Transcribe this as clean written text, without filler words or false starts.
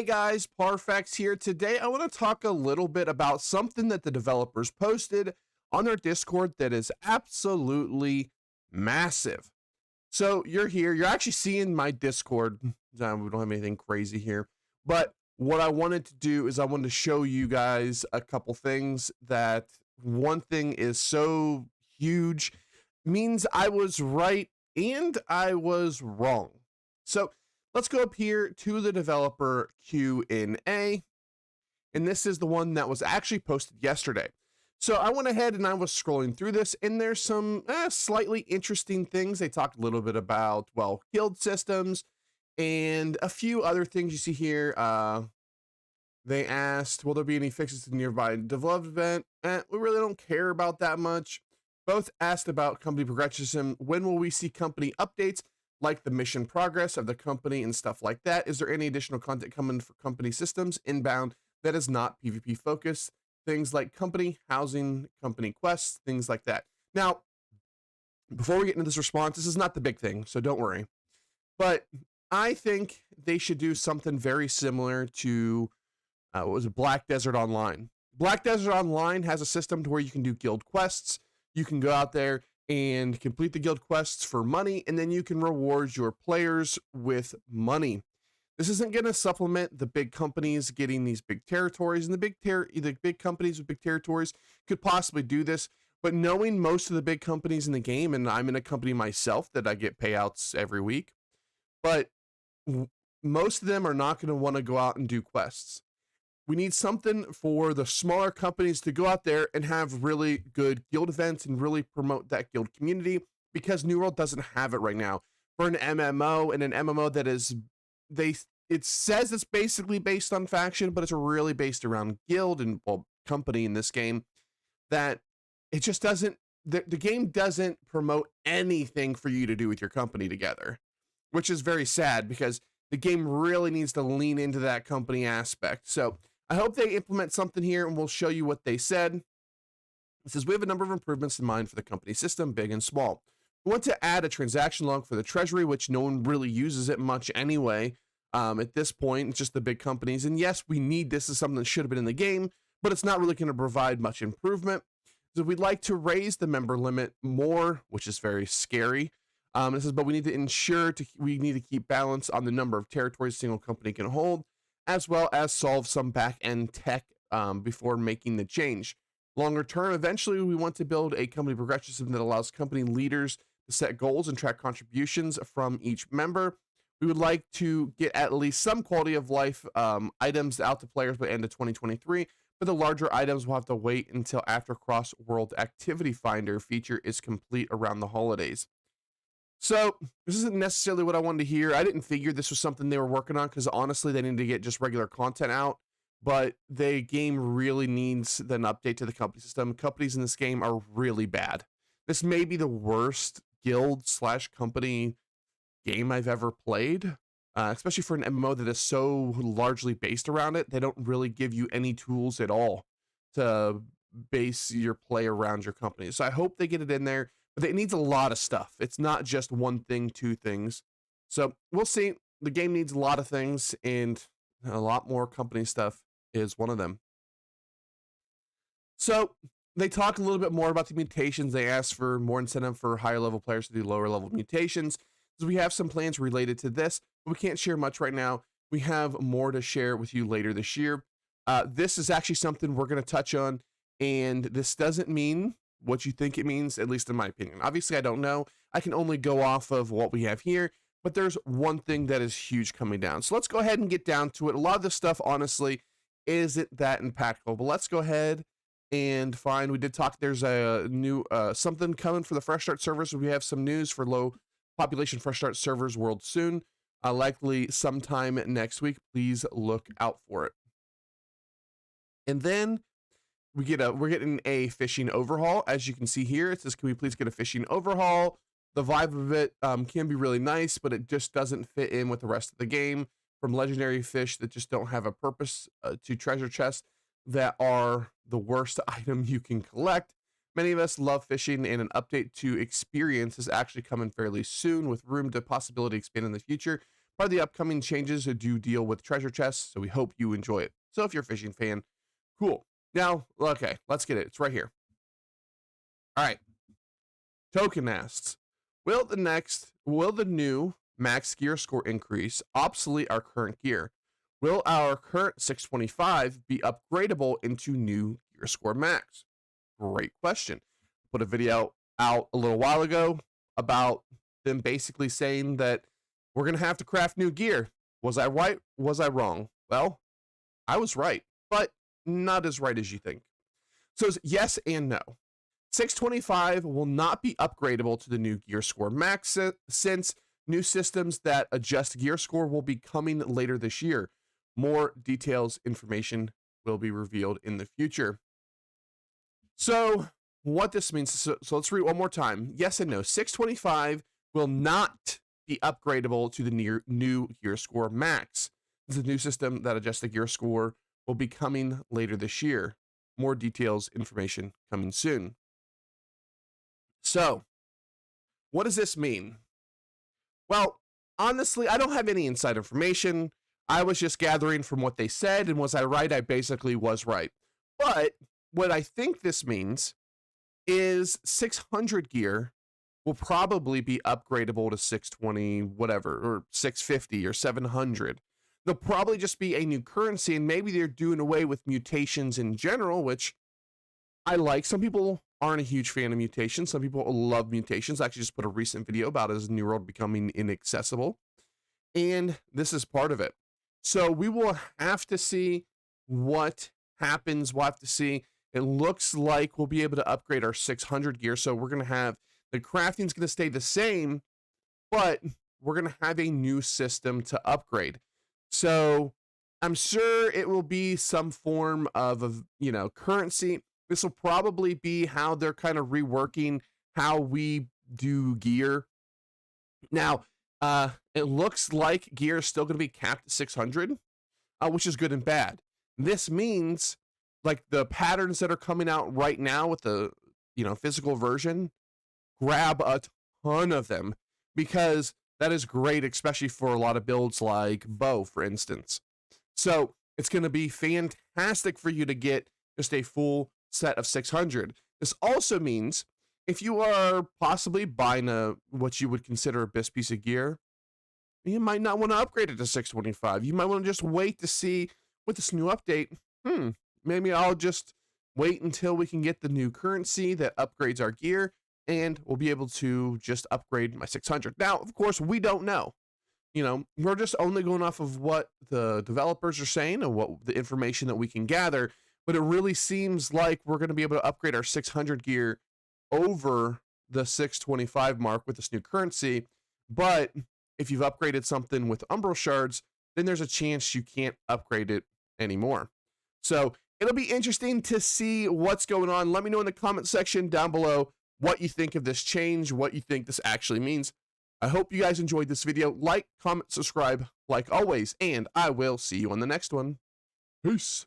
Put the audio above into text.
Hey guys, Parfax here. Today I want to talk a little bit about something that the developers posted on their Discord that is absolutely massive. So you're here, you're actually seeing my Discord. We don't have anything crazy here, but what I wanted to do is I wanted to show you guys a couple things. That one thing is so huge, means I was right and I was wrong. So let's go up here to the developer Q&A, and this is the one that was actually posted yesterday. So I went ahead and I was scrolling through this, and there's some slightly interesting things. They talked a little bit about, well, guild systems and a few other things you see here. They asked, will there be any fixes to the nearby development? We really don't care about that much. Both asked about company progression. When will we see company updates, like the mission progress of the company and stuff like that? Is there any additional content coming for company systems inbound that is not PvP focused? Things like company housing, company quests, things like that. Now, before we get into this response, this is not the big thing, so don't worry. But I think they should do something very similar to what was it, Black Desert Online. Black Desert Online has a system to where you can do guild quests. You can go out there and complete the guild quests for money, and then you can reward your players with money. This isn't going to supplement the big companies getting these big territories, and the big companies with big territories could possibly do this. But knowing most of the big companies in the game, and I'm in a company myself that I get payouts every week, but most of them are not going to want to go out and do quests. We need something for the smaller companies to go out there and have really good guild events and really promote that guild community, because New World doesn't have it right now. For an MMO, and an MMO that is, it says it's basically based on faction, but it's really based around guild and, well, company in this game, that it just doesn't, the game doesn't promote anything for you to do with your company together, which is very sad, because the game really needs to lean into that company aspect. So I hope they implement something here, and we'll show you what they said. It says, we have a number of improvements in mind for the company system, big and small. We want to add a transaction log for the treasury, which no one really uses it much anyway. At this point, it's just the big companies. And yes, we need this as something that should have been in the game, but it's not really going to provide much improvement. So we'd like to raise the member limit more, which is very scary. It says, but we need to ensure we need to keep balance on the number of territories a single company can hold, as well as solve some back-end tech before making the change. Longer term, eventually we want to build a company progression system that allows company leaders to set goals and track contributions from each member. We would like to get at least some quality of life items out to players by the end of 2023, but the larger items will have to wait until after Cross-World Activity Finder feature is complete around the holidays. So this isn't necessarily what I wanted to hear. I didn't figure this was something they were working on, because honestly, they need to get just regular content out. But the game really needs an update to the company system. Companies in this game are really bad. This may be the worst guild/company game I've ever played, especially for an MMO that is so largely based around it. They don't really give you any tools at all to base your play around your company. So I hope they get it in there. But it needs a lot of stuff. It's not just one thing, two things. So we'll see. The game needs a lot of things, and a lot more company stuff is one of them. So they talk a little bit more about the mutations. They ask for more incentive for higher level players to do lower level mutations. So we have some plans related to this, but we can't share much right now. We have more to share with you later this year. This is actually something we're going to touch on, and this doesn't mean what you think it means, at least in my opinion. Obviously, I don't know. I can only go off of what we have here, but there's one thing that is huge coming down. So let's go ahead and get down to it. A lot of this stuff, honestly, isn't that impactful, but let's go ahead and find, we did talk, there's a new, something coming for the Fresh Start servers. We have some news for low population Fresh Start servers world soon, likely sometime next week. Please look out for it. And then we're getting a fishing overhaul. As you can see here, it says, can we please get a fishing overhaul? The vibe of it can be really nice, but it just doesn't fit in with the rest of the game. From legendary fish that just don't have a purpose, to treasure chests that are the worst item you can collect. Many of us love fishing, and an update to experience is actually coming fairly soon, with room to possibility expand in the future. Part of the upcoming changes do deal with treasure chests, so we hope you enjoy it. So if you're a fishing fan, cool. Now, okay, let's get it. It's right here. All right. Token asks, will the new max gear score increase obsolete our current gear? Will our current 625 be upgradable into new gear score max? Great question. Put a video out a little while ago about them basically saying that we're going to have to craft new gear. Was I right? Was I wrong? Well, I was right, but not as right as you think. So it's yes and no. 625 will not be upgradable to the new gear score max since new systems that adjust gear score will be coming later this year. More details, information will be revealed in the future. So what this means, so let's read it one more time. Yes and no. 625 will not be upgradable to the new gear score max. The new system that adjusts the gear score will be coming later this year. More details, information coming soon. So, what does this mean? Well, honestly, I don't have any inside information. I was just gathering from what they said, and was I right? I basically was right. But what I think this means is 600 gear will probably be upgradable to 620, whatever, or 650 or 700. There'll probably just be a new currency, and maybe they're doing away with mutations in general, which I like. Some people aren't a huge fan of mutations. Some people love mutations. I actually just put a recent video about his New World becoming inaccessible. And this is part of it. So we will have to see what happens. We'll have to see. It looks like we'll be able to upgrade our 600 gear. So we're going to have, the crafting's going to stay the same, but we're going to have a new system to upgrade. So I'm sure it will be some form of currency. This will probably be how they're kind of reworking how we do gear. Now, it looks like gear is still going to be capped at 600, which is good and bad. This means like the patterns that are coming out right now with the physical version, grab a ton of them, because that is great, especially for a lot of builds like bow, for instance. So it's going to be fantastic for you to get just a full set of 600. This also means if you are possibly buying what you would consider a best piece of gear, you might not want to upgrade it to 625. You might want to just wait to see with this new update. Maybe I'll just wait until we can get the new currency that upgrades our gear, and we'll be able to just upgrade my 600. Now, of course, we don't know. We're just only going off of what the developers are saying and what the information that we can gather. But it really seems like we're going to be able to upgrade our 600 gear over the 625 mark with this new currency. But if you've upgraded something with Umbral Shards, then there's a chance you can't upgrade it anymore. So it'll be interesting to see what's going on. Let me know in the comment section down below what you think of this change, what you think this actually means. I hope you guys enjoyed this video. Like, comment, subscribe, like always, and I will see you on the next one. Peace.